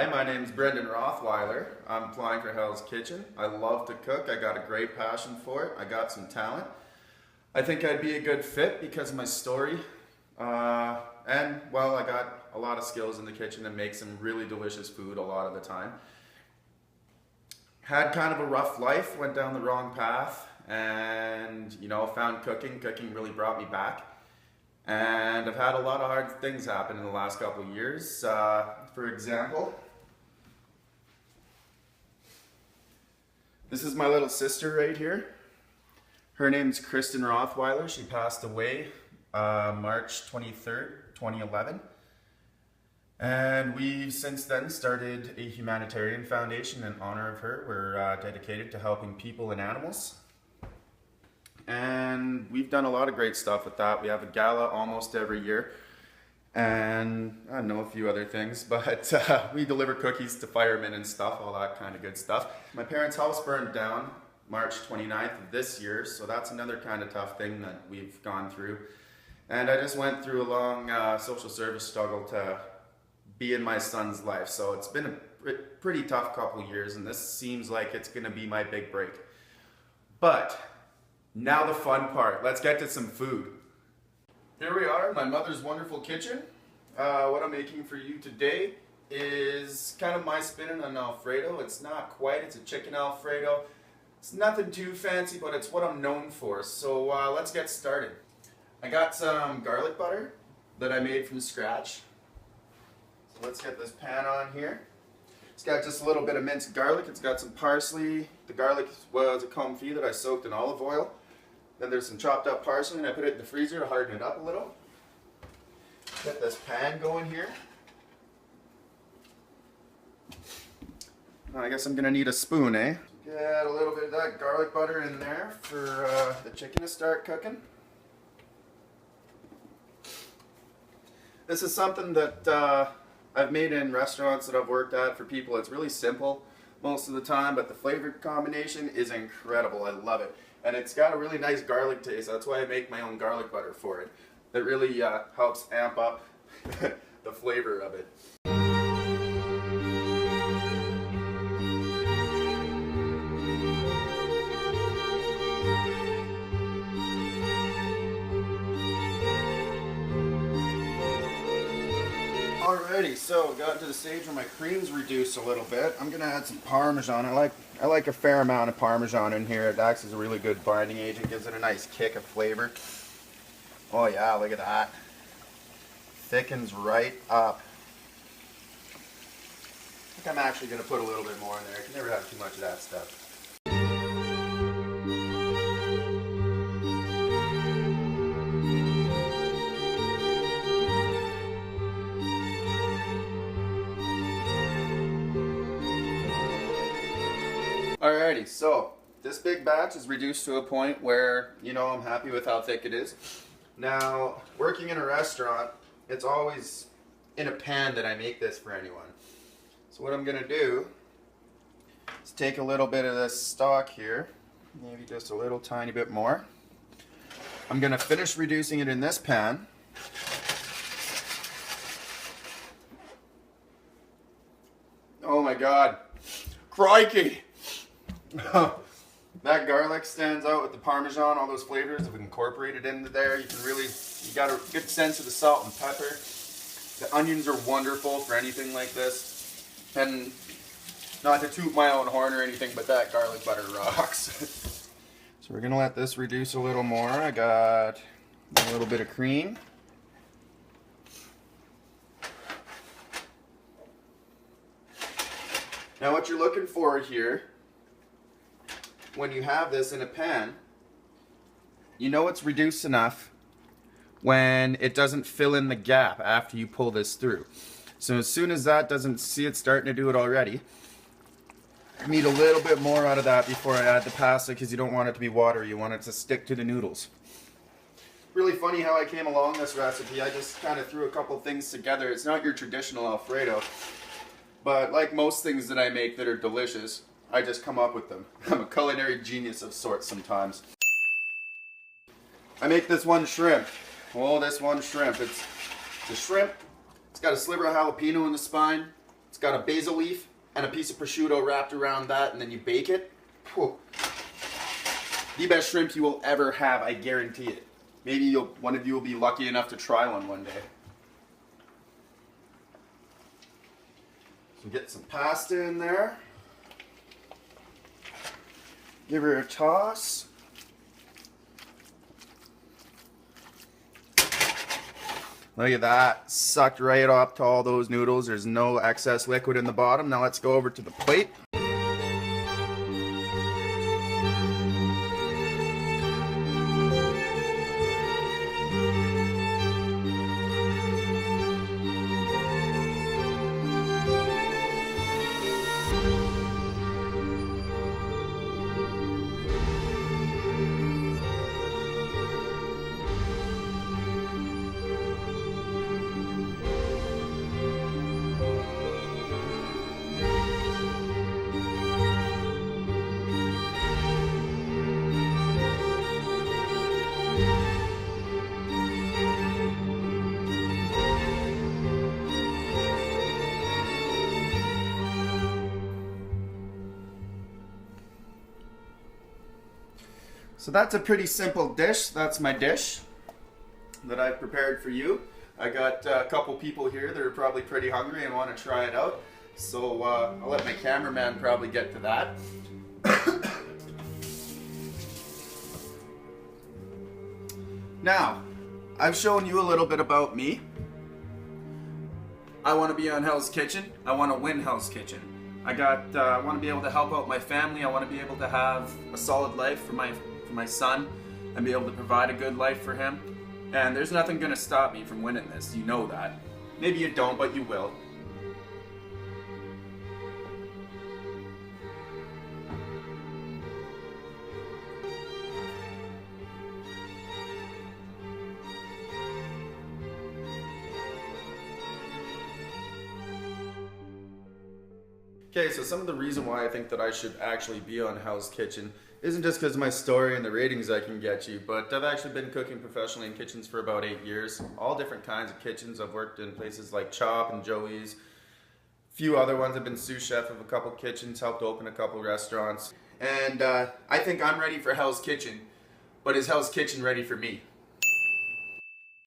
Hi, my name is Brenden Rothweiler. I'm applying for Hell's Kitchen. I love to cook. I got a great passion for it. I got some talent. I think I'd be a good fit because of my story. And, well, I got a lot of skills in the kitchen to make some really delicious food a lot of the time. Had kind of a rough life, went down the wrong path, and, found cooking. Cooking really brought me back. And I've had a lot of hard things happen in the last couple of years. For example, this is my little sister right here. Her name's Kristen Rothweiler. She passed away March 23rd, 2011. And we've since then started a humanitarian foundation in honor of her. We're dedicated to helping people and animals. And we've done a lot of great stuff with that. We have a gala almost every year. And I don't know, a few other things, but we deliver cookies to firemen and stuff, all that kind of good stuff. My parents' house burned down March 29th of this year, so that's another kind of tough thing that we've gone through. And I just went through a long social service struggle to be in my son's life, so it's been a pretty tough couple of years, and this seems like it's gonna be my big break. But now the fun part. Let's get to some food. Here we are in my mother's wonderful kitchen. What I'm making for you today is kind of my spin on an Alfredo. It's not quite, it's a chicken Alfredo. It's nothing too fancy, but it's what I'm known for. So let's get started. I got some garlic butter that I made from scratch. So let's get this pan on here. It's got just a little bit of minced garlic. It's got some parsley. The garlic was a confit that I soaked in olive oil. Then there's some chopped up parsley, and I put it in the freezer to harden it up a little. Get this pan going here. I guess I'm gonna need a spoon, eh? Get a little bit of that garlic butter in there for the chicken to start cooking. This is something that I've made in restaurants that I've worked at for people. It's really simple most of the time, but the flavor combination is incredible. I love it. And it's got a really nice garlic taste. That's why I make my own garlic butter for it. That really helps amp up the flavor of it. Alrighty, so got to the stage where my cream's reduced a little bit. I'm gonna add some Parmesan. I like a fair amount of Parmesan in here. It acts as a really good binding agent, gives it a nice kick of flavor. Oh yeah, look at that. Thickens right up. I think I'm actually gonna put a little bit more in there. You can never have too much of that stuff. Alrighty, so this big batch is reduced to a point where, I'm happy with how thick it is. Now, working in a restaurant, it's always in a pan that I make this for anyone. So what I'm going to do is take a little bit of this stock here, maybe just a little tiny bit more. I'm going to finish reducing it in this pan. Oh my God, crikey! That garlic stands out with the Parmesan, all those flavors have incorporated into there. You got a good sense of the salt and pepper. The onions are wonderful for anything like this. And not to toot my own horn or anything, but that garlic butter rocks. So we're gonna let this reduce a little more. I got a little bit of cream. Now what you're looking for here, when you have this in a pan, it's reduced enough when it doesn't fill in the gap after you pull this through. So as soon as that doesn't see it starting to do it already, I need a little bit more out of that before I add the pasta because you don't want it to be watery, you want it to stick to the noodles. Really funny how I came along this recipe. I just kind of threw a couple things together. It's not your traditional Alfredo, but like most things that I make that are delicious, I just come up with them. I'm a culinary genius of sorts sometimes. I make this one shrimp. Oh, this one shrimp. It's a shrimp. It's got a sliver of jalapeno in the spine. It's got a basil leaf and a piece of prosciutto wrapped around that, and then you bake it. Whew. The best shrimp you will ever have, I guarantee it. Maybe one of you will be lucky enough to try one day. So get some pasta in there. Give her a toss. Look at that, sucked right up to all those noodles. There's no excess liquid in the bottom. Now let's go over to the plate. So that's a pretty simple dish. That's my dish that I've prepared for you. I got a couple people here that are probably pretty hungry and want to try it out. So I'll let my cameraman probably get to that. Now, I've shown you a little bit about me. I want to be on Hell's Kitchen. I want to win Hell's Kitchen. I want to be able to help out my family. I want to be able to have a solid life for my son and be able to provide a good life for him. And there's nothing going to stop me from winning this. You know that. Maybe you don't, but you will. Okay, so some of the reason why I think that I should actually be on Hell's Kitchen isn't just because of my story and the ratings I can get you, but I've actually been cooking professionally in kitchens for about 8 years. All different kinds of kitchens. I've worked in places like Chop and Joey's. A few other ones. I've been sous chef of a couple kitchens, helped open a couple restaurants. And I think I'm ready for Hell's Kitchen, but is Hell's Kitchen ready for me?